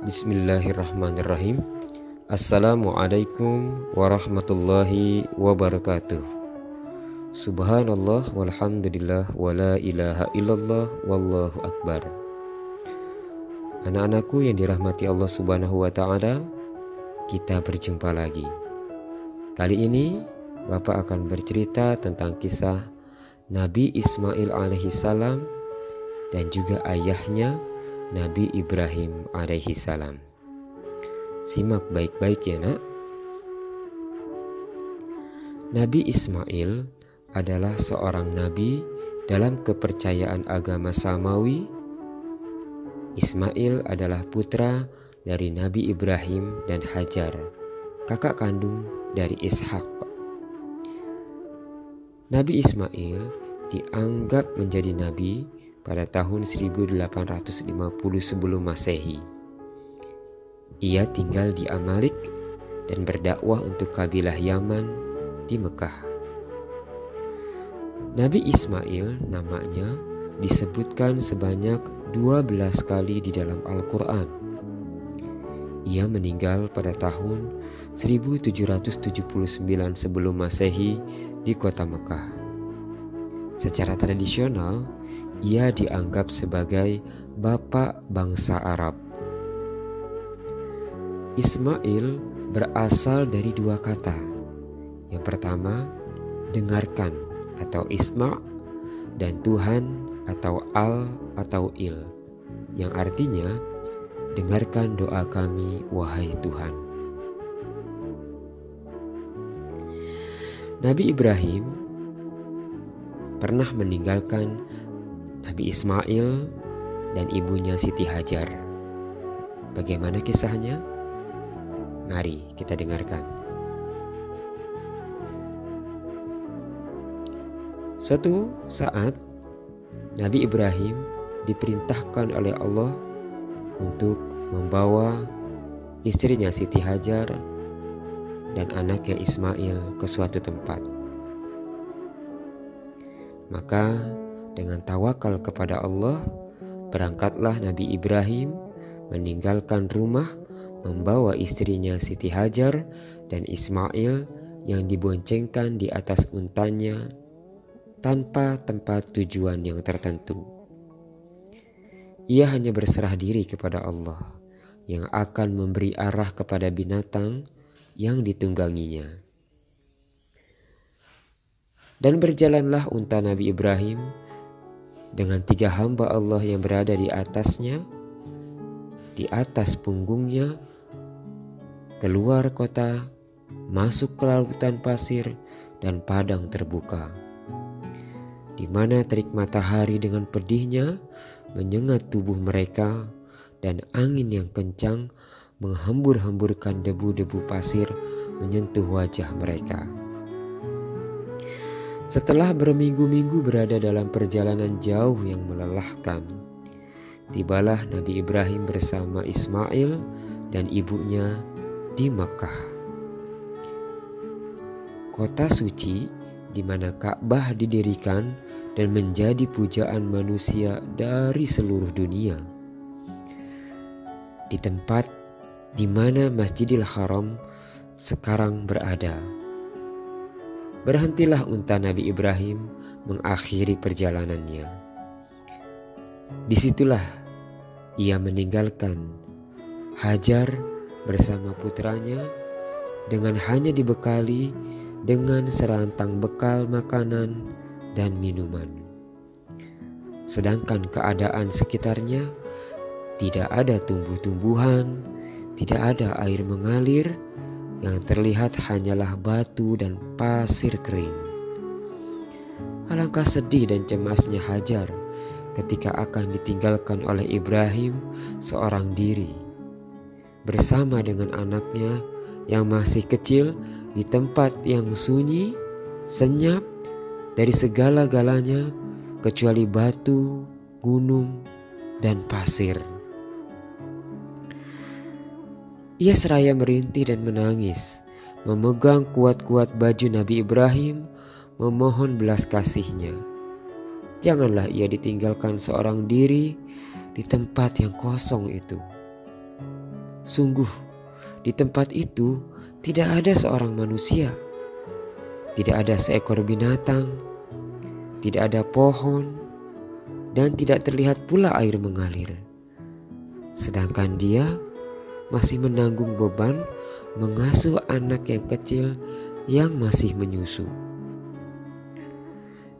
Bismillahirrahmanirrahim. Assalamualaikum warahmatullahi wabarakatuh. Subhanallah walhamdulillah wala ilaha illallah wallahu akbar. Anak-anakku yang dirahmati Allah subhanahu wa ta'ala, kita berjumpa lagi. Kali ini Bapak akan bercerita tentang kisah Nabi Ismail alaihissalam dan juga ayahnya Nabi Ibrahim alaihissalam. Simak baik-baik ya nak. Nabi Ismail adalah seorang nabi dalam kepercayaan agama Samawi. Ismail adalah putra dari Nabi Ibrahim dan Hajar, kakak kandung dari Ishak. Nabi Ismail dianggap menjadi nabi pada tahun 1850 sebelum Masehi. Ia tinggal di Amalek dan berdakwah untuk kabilah Yaman di Mekah. Nabi Ismail namanya disebutkan sebanyak 12 kali di dalam Al-Quran. Ia meninggal pada tahun 1779 sebelum Masehi di kota Mekah. Secara tradisional, ia dianggap sebagai bapak bangsa Arab. Ismail berasal dari dua kata. Yang pertama, dengarkan atau isma', dan Tuhan atau al atau il, yang artinya dengarkan doa kami wahai Tuhan. Nabi Ibrahim pernah meninggalkan Nabi Ismail dan ibunya Siti Hajar. Bagaimana kisahnya? Mari kita dengarkan. Suatu saat Nabi Ibrahim diperintahkan oleh Allah untuk membawa istrinya Siti Hajar dan anaknya Ismail ke suatu tempat. Maka dengan tawakal kepada Allah, berangkatlah Nabi Ibrahim meninggalkan rumah, membawa istrinya Siti Hajar dan Ismail yang diboncengkan di atas untanya tanpa tempat tujuan yang tertentu. Ia hanya berserah diri kepada Allah yang akan memberi arah kepada binatang yang ditungganginya. Dan berjalanlah unta Nabi Ibrahim dengan 3 hamba Allah yang berada di atasnya, di atas punggungnya, keluar kota, masuk ke lautan pasir dan padang terbuka, di mana terik matahari dengan pedihnya menyengat tubuh mereka dan angin yang kencang menghembur-hemburkan debu-debu pasir menyentuh wajah mereka. Setelah berminggu-minggu berada dalam perjalanan jauh yang melelahkan, tibalah Nabi Ibrahim bersama Ismail dan ibunya di Makkah, kota suci di mana Ka'bah didirikan dan menjadi pujaan manusia dari seluruh dunia. Di tempat di mana Masjidil Haram sekarang berada. Berhentilah unta Nabi Ibrahim mengakhiri perjalanannya. Disitulah ia meninggalkan Hajar bersama putranya dengan hanya dibekali dengan serantang bekal makanan dan minuman. Sedangkan keadaan sekitarnya tidak ada tumbuh-tumbuhan, tidak ada air mengalir, yang terlihat hanyalah batu dan pasir kering. Alangkah sedih dan cemasnya Hajar ketika akan ditinggalkan oleh Ibrahim seorang diri, bersama dengan anaknya yang masih kecil di tempat yang sunyi, senyap dari segala-galanya kecuali batu, gunung, dan pasir. Ia seraya merintih dan menangis, memegang kuat-kuat baju Nabi Ibrahim, memohon belas kasihnya. Janganlah ia ditinggalkan seorang diri di tempat yang kosong itu. Sungguh, di tempat itu tidak ada seorang manusia, tidak ada seekor binatang, tidak ada pohon, dan tidak terlihat pula air mengalir. Sedangkan dia masih menanggung beban mengasuh anak yang kecil yang masih menyusu.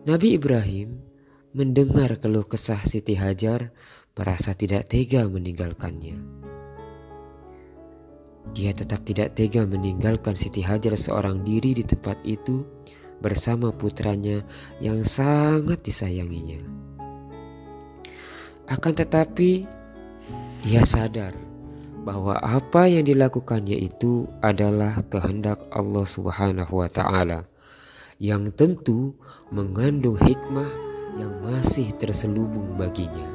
Nabi Ibrahim mendengar keluh kesah Siti Hajar, merasa tidak tega meninggalkannya. Dia tetap tidak tega meninggalkan Siti Hajar seorang diri di tempat itu bersama putranya yang sangat disayanginya. Akan tetapi ia sadar bahwa apa yang dilakukannya itu adalah kehendak Allah Subhanahu wa Ta'ala, yang tentu mengandung hikmah yang masih terselubung baginya.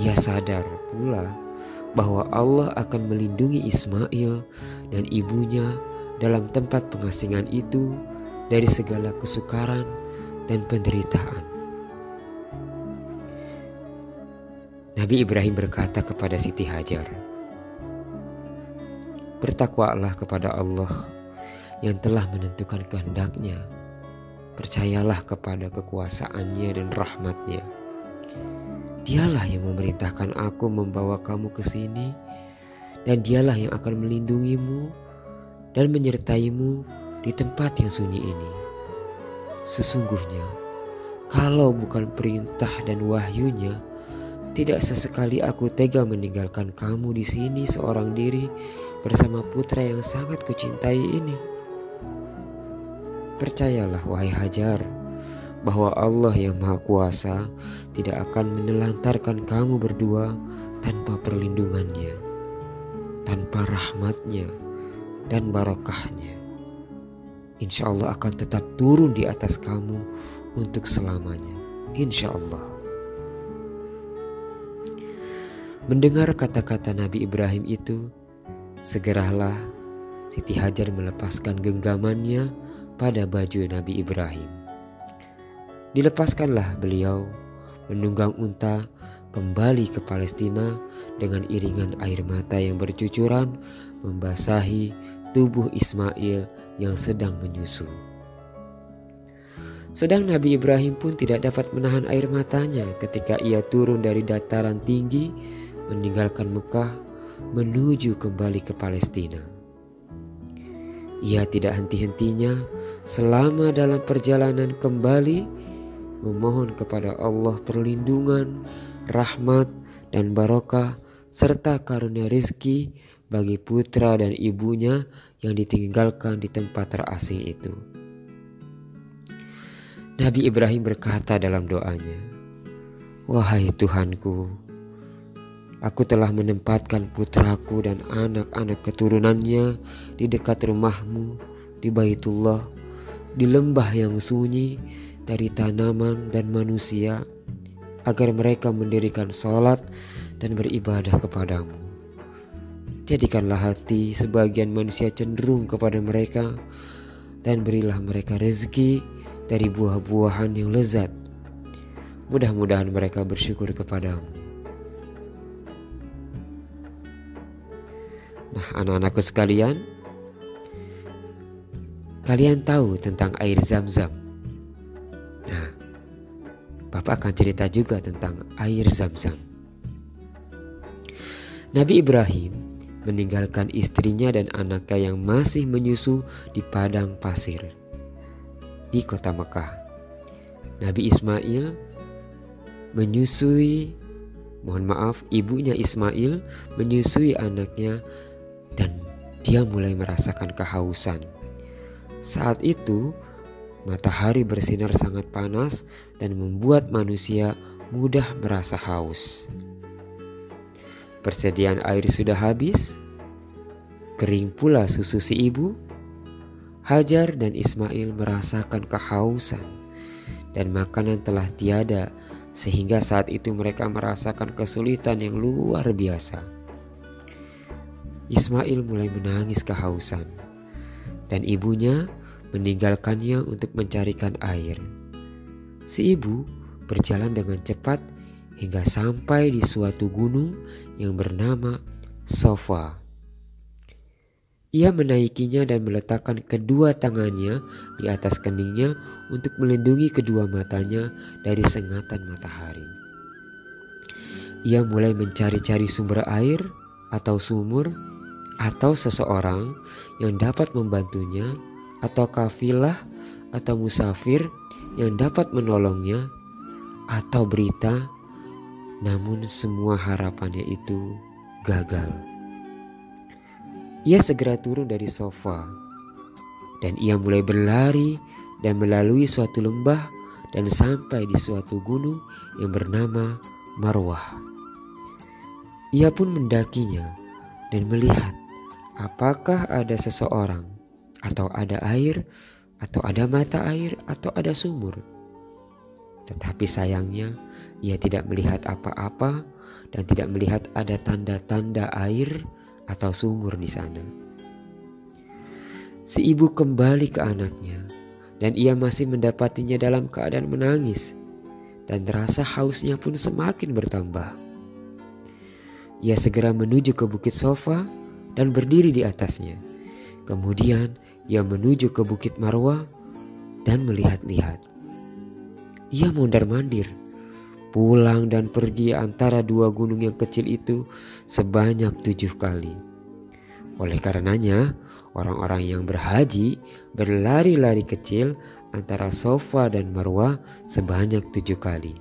Ia sadar pula bahwa Allah akan melindungi Ismail dan ibunya dalam tempat pengasingan itu dari segala kesukaran dan penderitaan. Nabi Ibrahim berkata kepada Siti Hajar, "Bertakwalah kepada Allah yang telah menentukan kehendaknya. Percayalah kepada kekuasaannya dan rahmatnya. Dialah yang memerintahkan aku membawa kamu ke sini, dan dialah yang akan melindungimu dan menyertaimu di tempat yang sunyi ini. Sesungguhnya, kalau bukan perintah dan wahyunya, tidak sesekali aku tega meninggalkan kamu di sini seorang diri bersama putra yang sangat kucintai ini. Percayalah wahai Hajar, bahwa Allah yang Maha Kuasa tidak akan menelantarkan kamu berdua tanpa perlindungannya, tanpa rahmatnya dan barokahnya. Insya Allah akan tetap turun di atas kamu untuk selamanya. Insya Allah." Mendengar kata-kata Nabi Ibrahim itu, segeralah Siti Hajar melepaskan genggamannya pada baju Nabi Ibrahim. Dilepaskanlah beliau menunggang unta kembali ke Palestina dengan iringan air mata yang bercucuran membasahi tubuh Ismail yang sedang menyusu. Sedang Nabi Ibrahim pun tidak dapat menahan air matanya ketika ia turun dari dataran tinggi meninggalkan Mekah menuju kembali ke Palestina. Ia tidak henti-hentinya selama dalam perjalanan kembali memohon kepada Allah perlindungan, rahmat dan barokah serta karunia rezeki bagi putra dan ibunya yang ditinggalkan di tempat terasing itu. Nabi Ibrahim berkata dalam doanya, "Wahai Tuhanku, aku telah menempatkan putraku dan anak-anak keturunannya di dekat rumahmu di Baitullah, di lembah yang sunyi dari tanaman dan manusia, agar mereka mendirikan sholat dan beribadah kepadamu. Jadikanlah hati sebagian manusia cenderung kepada mereka, dan berilah mereka rezeki dari buah-buahan yang lezat. Mudah-mudahan mereka bersyukur kepadamu." Nah, anak-anakku sekalian, kalian tahu tentang air Zam-Zam. Nah, Bapak akan cerita juga tentang air Zam-Zam. Nabi Ibrahim meninggalkan istrinya dan anaknya yang masih menyusu di padang pasir di kota Mekah. Nabi Ismail ibunya Ismail menyusui anaknya dan dia mulai merasakan kehausan. Saat itu matahari bersinar sangat panas dan membuat manusia mudah merasa haus. Persediaan air sudah habis, kering pula susu si ibu. Hajar dan Ismail merasakan kehausan dan makanan telah tiada, sehingga saat itu mereka merasakan kesulitan yang luar biasa. Ismail mulai menangis kehausan dan ibunya meninggalkannya untuk mencarikan air. Si ibu berjalan dengan cepat hingga sampai di suatu gunung yang bernama Safa. Ia menaikinya dan meletakkan kedua tangannya di atas keningnya untuk melindungi kedua matanya dari sengatan matahari. Ia mulai mencari-cari sumber air atau sumur atau seseorang yang dapat membantunya atau kafilah atau musafir yang dapat menolongnya atau berita, namun semua harapannya itu gagal. Ia segera turun dari sofa dan ia mulai berlari dan melalui suatu lembah dan sampai di suatu gunung yang bernama Marwah. Ia pun mendakinya dan melihat apakah ada seseorang atau ada air atau ada mata air atau ada sumur. Tetapi sayangnya ia tidak melihat apa-apa dan tidak melihat ada tanda-tanda air atau sumur di sana. Si ibu kembali ke anaknya dan ia masih mendapatinya dalam keadaan menangis dan rasa hausnya pun semakin bertambah. Ia segera menuju ke bukit Safa dan berdiri di atasnya. Kemudian ia menuju ke bukit Marwah dan melihat-lihat. Ia mondar-mandir, pulang dan pergi antara dua gunung yang kecil itu sebanyak 7 kali. Oleh karenanya, orang-orang yang berhaji berlari-lari kecil antara Safa dan Marwah sebanyak 7 kali.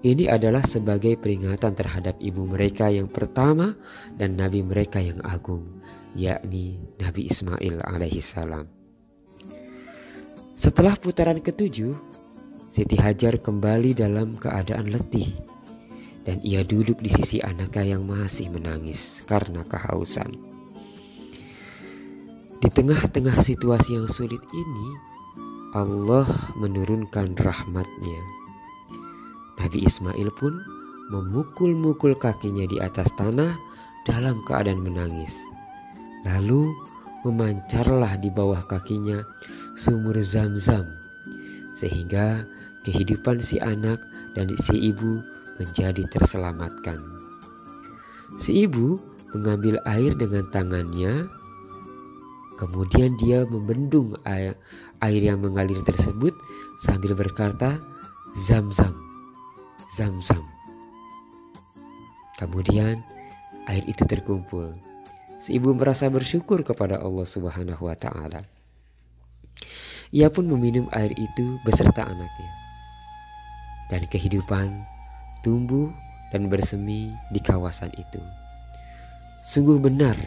Ini adalah sebagai peringatan terhadap ibu mereka yang pertama dan nabi mereka yang agung, yakni Nabi Ismail alaihissalam. Setelah putaran ke-7, Siti Hajar kembali dalam keadaan letih dan ia duduk di sisi anaknya yang masih menangis karena kehausan. Di tengah-tengah situasi yang sulit ini, Allah menurunkan rahmat-Nya. Nabi Ismail pun memukul-mukul kakinya di atas tanah dalam keadaan menangis. Lalu memancarlah di bawah kakinya sumur Zam-Zam, sehingga kehidupan si anak dan si ibu menjadi terselamatkan. Si ibu mengambil air dengan tangannya, kemudian dia membendung air yang mengalir tersebut sambil berkata, Zam-Zam, Zam-Zam. Kemudian air itu terkumpul. Si ibu merasa bersyukur kepada Allah Subhanahu wa Ta'ala. Ia pun meminum air itu beserta anaknya. Dan kehidupan tumbuh dan bersemi di kawasan itu. Sungguh benar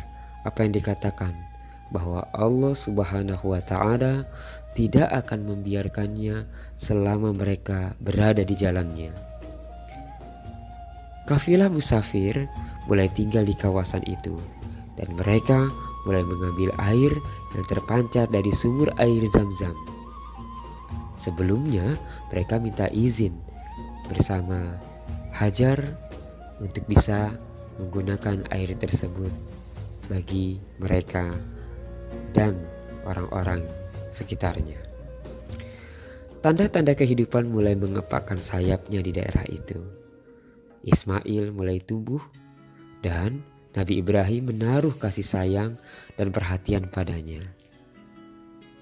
apa yang dikatakan bahwa Allah Subhanahu wa Ta'ala tidak akan membiarkannya selama mereka berada di jalannya. Kafilah musafir mulai tinggal di kawasan itu dan mereka mulai mengambil air yang terpancar dari sumur air Zam-Zam. Sebelumnya mereka minta izin bersama Hajar untuk bisa menggunakan air tersebut bagi mereka dan orang-orang sekitarnya. Tanda-tanda kehidupan mulai mengepakkan sayapnya di daerah itu. Ismail mulai tumbuh dan Nabi Ibrahim menaruh kasih sayang dan perhatian padanya.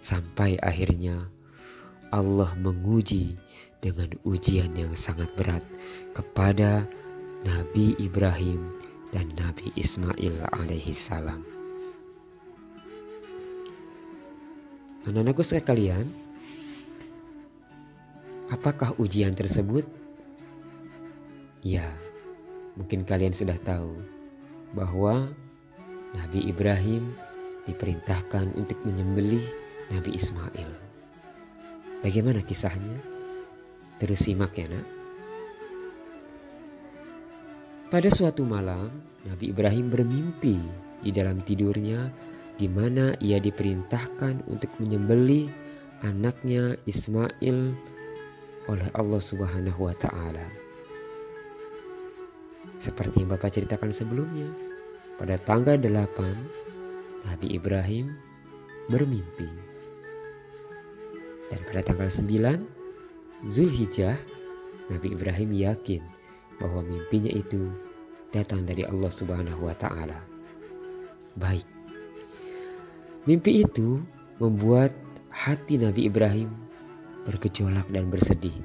Sampai akhirnya Allah menguji dengan ujian yang sangat berat kepada Nabi Ibrahim dan Nabi Ismail alaihissalam. Anak-anakku sekalian, apakah ujian tersebut? Ya, mungkin kalian sudah tahu bahwa Nabi Ibrahim diperintahkan untuk menyembelih Nabi Ismail. Bagaimana kisahnya? Terus simak ya nak. Pada suatu malam, Nabi Ibrahim bermimpi di dalam tidurnya di mana ia diperintahkan untuk menyembelih anaknya Ismail oleh Allah Subhanahu wa Ta'ala. Seperti yang Bapak ceritakan sebelumnya, pada tanggal 8 Nabi Ibrahim bermimpi. Dan pada tanggal 9 Zulhijjah, Nabi Ibrahim yakin bahwa mimpinya itu datang dari Allah Subhanahu wa Ta'ala. Baik, mimpi itu membuat hati Nabi Ibrahim bergejolak dan bersedih.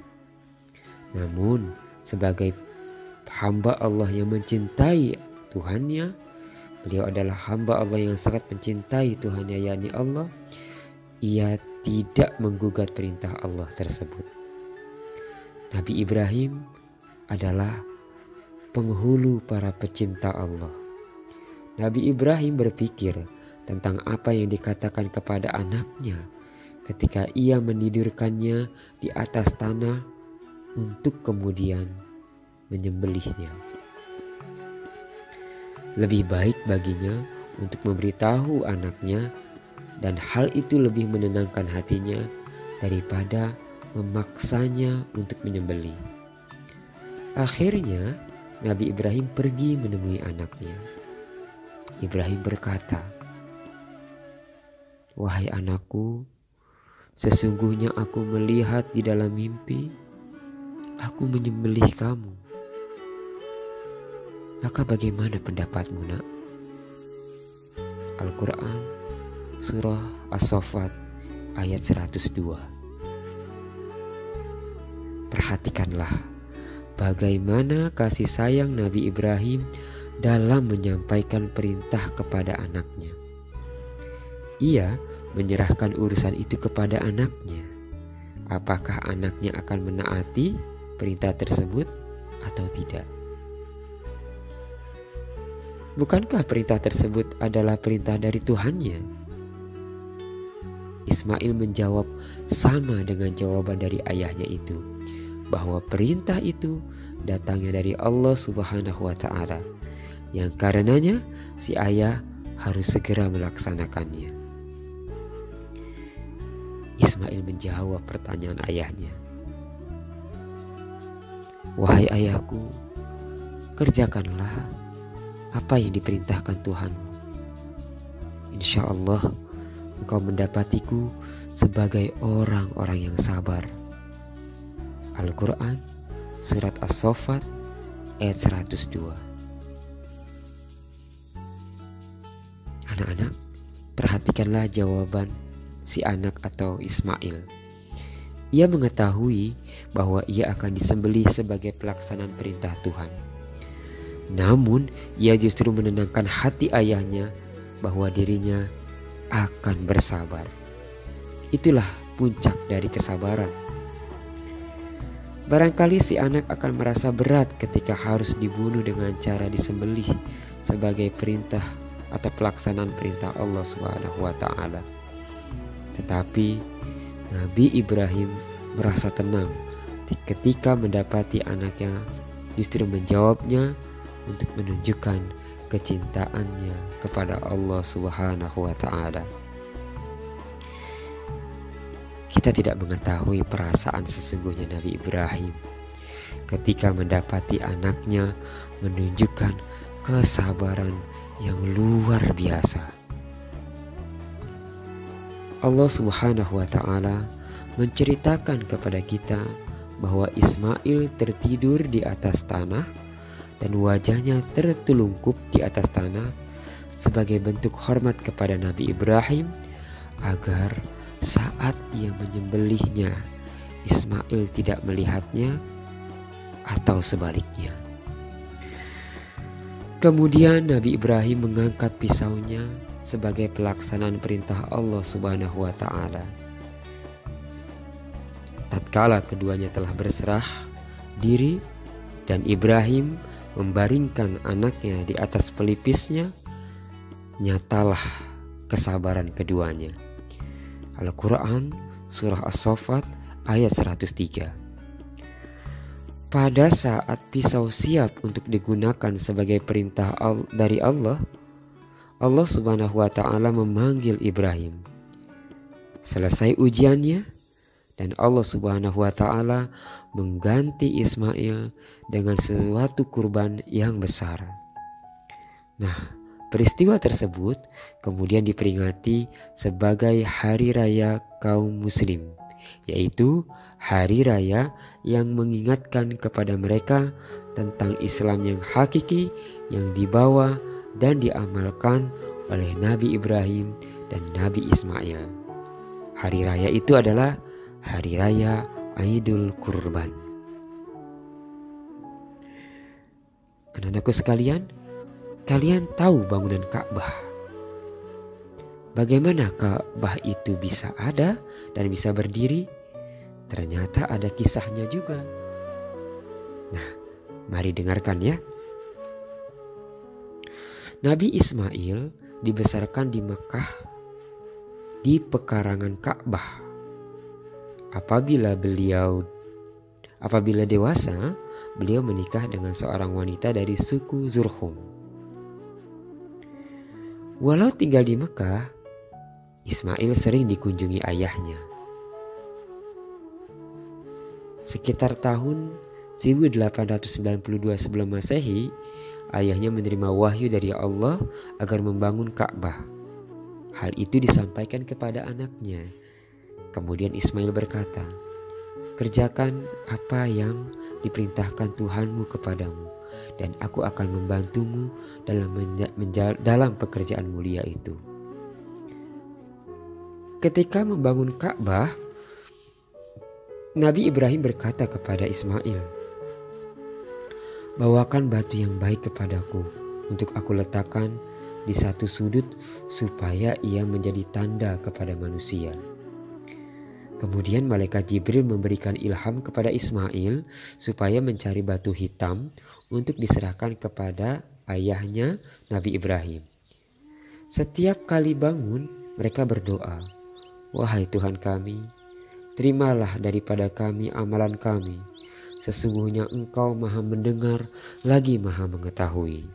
Namun sebagai hamba Allah yang mencintai Tuhannya, beliau adalah hamba Allah yang sangat mencintai Tuhannya, yakni Allah, ia tidak menggugat perintah Allah tersebut. Nabi Ibrahim adalah penghulu para pecinta Allah. Nabi Ibrahim berpikir tentang apa yang dikatakan kepada anaknya ketika ia menidurkannya di atas tanah untuk kemudian menyembelihnya. Lebih baik baginya untuk memberitahu anaknya, dan hal itu lebih menenangkan hatinya daripada memaksanya untuk menyembelih. Akhirnya Nabi Ibrahim pergi menemui anaknya. Ibrahim berkata, "Wahai anakku, sesungguhnya aku melihat di dalam mimpi aku menyembelih kamu. Maka bagaimana pendapatmu, nak?" Al-Quran Surah As-Saffat ayat 102. Perhatikanlah bagaimana kasih sayang Nabi Ibrahim dalam menyampaikan perintah kepada anaknya. Ia menyerahkan urusan itu kepada anaknya. Apakah anaknya akan menaati perintah tersebut atau tidak? Bukankah perintah tersebut adalah perintah dari Tuhannya? Ismail menjawab sama dengan jawaban dari ayahnya itu, bahwa perintah itu datangnya dari Allah Subhanahu wa Ta'ala, yang karenanya si ayah harus segera melaksanakannya. Ismail menjawab pertanyaan ayahnya, "Wahai ayahku, kerjakanlah apa yang diperintahkan Tuhanmu. Insya Allah engkau mendapatiku sebagai orang-orang yang sabar." Al-Quran Surat As-Saffat ayat 102. Anak-anak, perhatikanlah jawaban si anak atau Ismail. Ia mengetahui bahwa ia akan disembelih sebagai pelaksanaan perintah Tuhan. Namun ia justru menenangkan hati ayahnya bahwa dirinya akan bersabar. Itulah puncak dari kesabaran. Barangkali si anak akan merasa berat ketika harus dibunuh dengan cara disembelih sebagai perintah atau pelaksanaan perintah Allah Subhanahu wa Ta'ala. Tetapi Nabi Ibrahim merasa tenang ketika mendapati anaknya justru menjawabnya untuk menunjukkan kecintaannya kepada Allah Subhanahu wa Ta'ala. Kita tidak mengetahui perasaan sesungguhnya Nabi Ibrahim ketika mendapati anaknya menunjukkan kesabaran yang luar biasa. Allah Subhanahu wa Ta'ala menceritakan kepada kita bahwa Ismail tertidur di atas tanah dan wajahnya tertelungkup di atas tanah sebagai bentuk hormat kepada Nabi Ibrahim, agar saat ia menyembelihnya Ismail tidak melihatnya atau sebaliknya. Kemudian Nabi Ibrahim mengangkat pisaunya sebagai pelaksanaan perintah Allah Subhanahu wa Ta'ala. Tatkala keduanya telah berserah diri dan Ibrahim membaringkan anaknya di atas pelipisnya, nyatalah kesabaran keduanya. Al-Quran Surah As-Saffat ayat 103. Pada saat pisau siap untuk digunakan sebagai perintah dari Allah, Allah Subhanahu wa Ta'ala memanggil Ibrahim. Selesai ujiannya, dan Allah Subhanahu wa Ta'ala mengganti Ismail dengan sesuatu kurban yang besar. Nah, peristiwa tersebut kemudian diperingati sebagai hari raya kaum muslim, yaitu hari raya yang mengingatkan kepada mereka tentang Islam yang hakiki yang dibawa dan diamalkan oleh Nabi Ibrahim dan Nabi Ismail. Hari raya itu adalah hari raya Aidul Kurban. Anak-anakku sekalian, kalian tahu bangunan Ka'bah. Bagaimana Ka'bah itu bisa ada dan bisa berdiri? Ternyata ada kisahnya juga. Nah, mari dengarkan ya. Nabi Ismail dibesarkan di Mekah di pekarangan Ka'bah. Apabila dewasa, beliau menikah dengan seorang wanita dari suku Zurhum. Walau tinggal di Mekah, Ismail sering dikunjungi ayahnya. Sekitar tahun 1892 sebelum Masehi, ayahnya menerima wahyu dari Allah agar membangun Ka'bah. Hal itu disampaikan kepada anaknya. Kemudian Ismail berkata, "Kerjakan apa yang diperintahkan Tuhanmu kepadamu, dan aku akan membantumu dalam pekerjaan mulia itu." Ketika membangun Ka'bah, Nabi Ibrahim berkata kepada Ismail, "Bawakan batu yang baik kepadaku untuk aku letakkan di satu sudut supaya ia menjadi tanda kepada manusia." Kemudian malaikat Jibril memberikan ilham kepada Ismail supaya mencari batu hitam untuk diserahkan kepada ayahnya Nabi Ibrahim. Setiap kali bangun mereka berdoa, "Wahai Tuhan kami, terimalah daripada kami amalan kami. Sesungguhnya Engkau Maha mendengar lagi Maha mengetahui."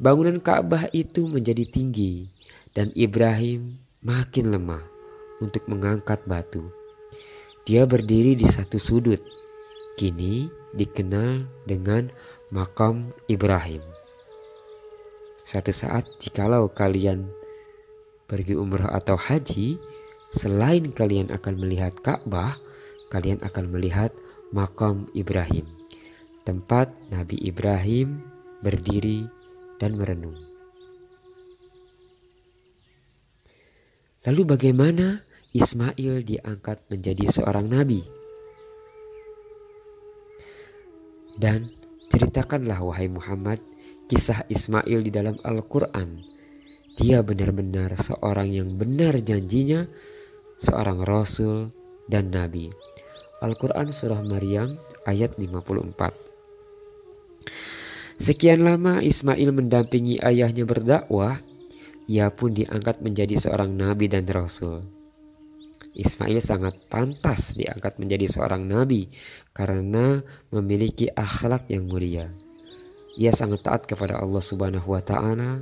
Bangunan Ka'bah itu menjadi tinggi dan Ibrahim makin lemah untuk mengangkat batu. Dia berdiri di satu sudut, kini dikenal dengan Makam Ibrahim. Suatu saat jikalau kalian pergi umrah atau haji, selain kalian akan melihat Ka'bah, kalian akan melihat Makam Ibrahim, tempat Nabi Ibrahim berdiri dan merenung. Lalu bagaimana Ismail diangkat menjadi seorang nabi? Dan ceritakanlah wahai Muhammad kisah Ismail di dalam Al-Quran. Dia benar-benar seorang yang benar janjinya, seorang rasul dan nabi. Al-Quran surah Maryam ayat 54. Sekian lama Ismail mendampingi ayahnya berdakwah, ia pun diangkat menjadi seorang nabi dan rasul. Ismail sangat pantas diangkat menjadi seorang nabi karena memiliki akhlak yang mulia. Ia sangat taat kepada Allah Subhanahu wa Ta'ala,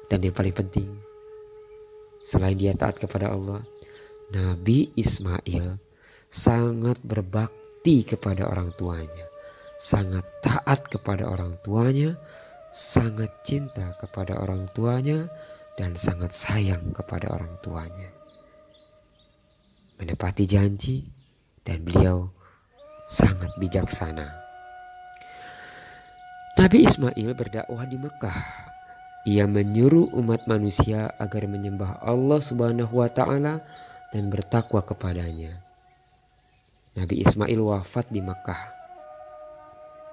dan yang paling penting, selain dia taat kepada Allah, Nabi Ismail sangat berbakti kepada orang tuanya, sangat taat kepada orang tuanya, sangat cinta kepada orang tuanya, dan sangat sayang kepada orang tuanya. Menepati janji, dan beliau sangat bijaksana. Nabi Ismail berdakwah di Mekah. Ia menyuruh umat manusia agar menyembah Allah Subhanahu wa Ta'ala dan bertakwa kepadanya. Nabi Ismail wafat di Mekah.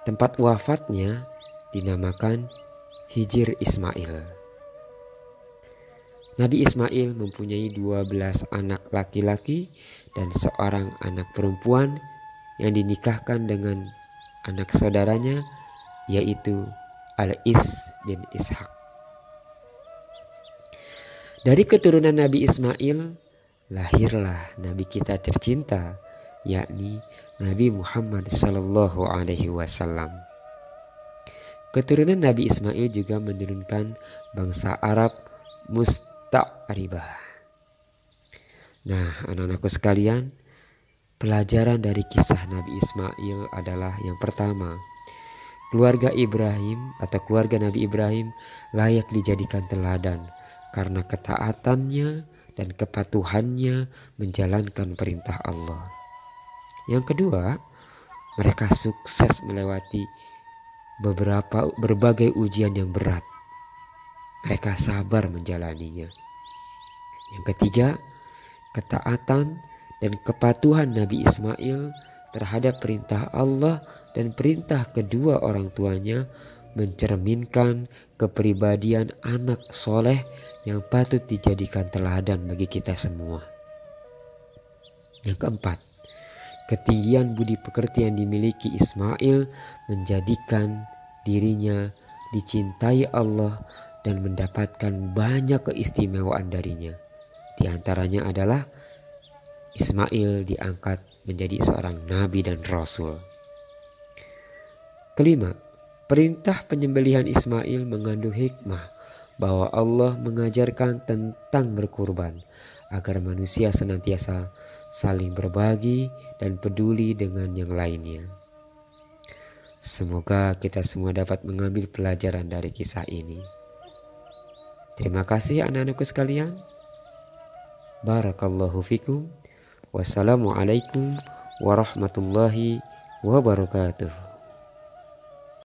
Tempat wafatnya dinamakan Hijr Ismail. Nabi Ismail mempunyai 12 anak laki-laki dan seorang anak perempuan yang dinikahkan dengan anak saudaranya, yaitu Al-Is bin Ishak. Dari keturunan Nabi Ismail lahirlah Nabi kita tercinta, yakni Nabi Muhammad sallallahu alaihi wasallam. Keturunan Nabi Ismail juga menurunkan bangsa Arab Musta'ribah. Nah, anak-anakku sekalian, pelajaran dari kisah Nabi Ismail adalah yang pertama, keluarga Ibrahim atau keluarga Nabi Ibrahim layak dijadikan teladan karena ketaatannya dan kepatuhannya menjalankan perintah Allah. Yang kedua, mereka sukses melewati berbagai ujian yang berat. Mereka sabar menjalaninya. Yang ketiga, ketaatan dan kepatuhan Nabi Ismail terhadap perintah Allah dan perintah kedua orang tuanya mencerminkan kepribadian anak soleh yang patut dijadikan teladan bagi kita semua. Yang keempat, ketinggian budi pekerti yang dimiliki Ismail menjadikan dirinya dicintai Allah dan mendapatkan banyak keistimewaan darinya. Di antaranya adalah Ismail diangkat menjadi seorang nabi dan rasul. Kelima, perintah penyembelihan Ismail mengandung hikmah bahwa Allah mengajarkan tentang berkurban agar manusia senantiasa saling berbagi dan peduli dengan yang lainnya. Semoga kita semua dapat mengambil pelajaran dari kisah ini. Terima kasih anak-anakku sekalian. Barakallahu fikum. Wassalamualaikum warahmatullahi wabarakatuh.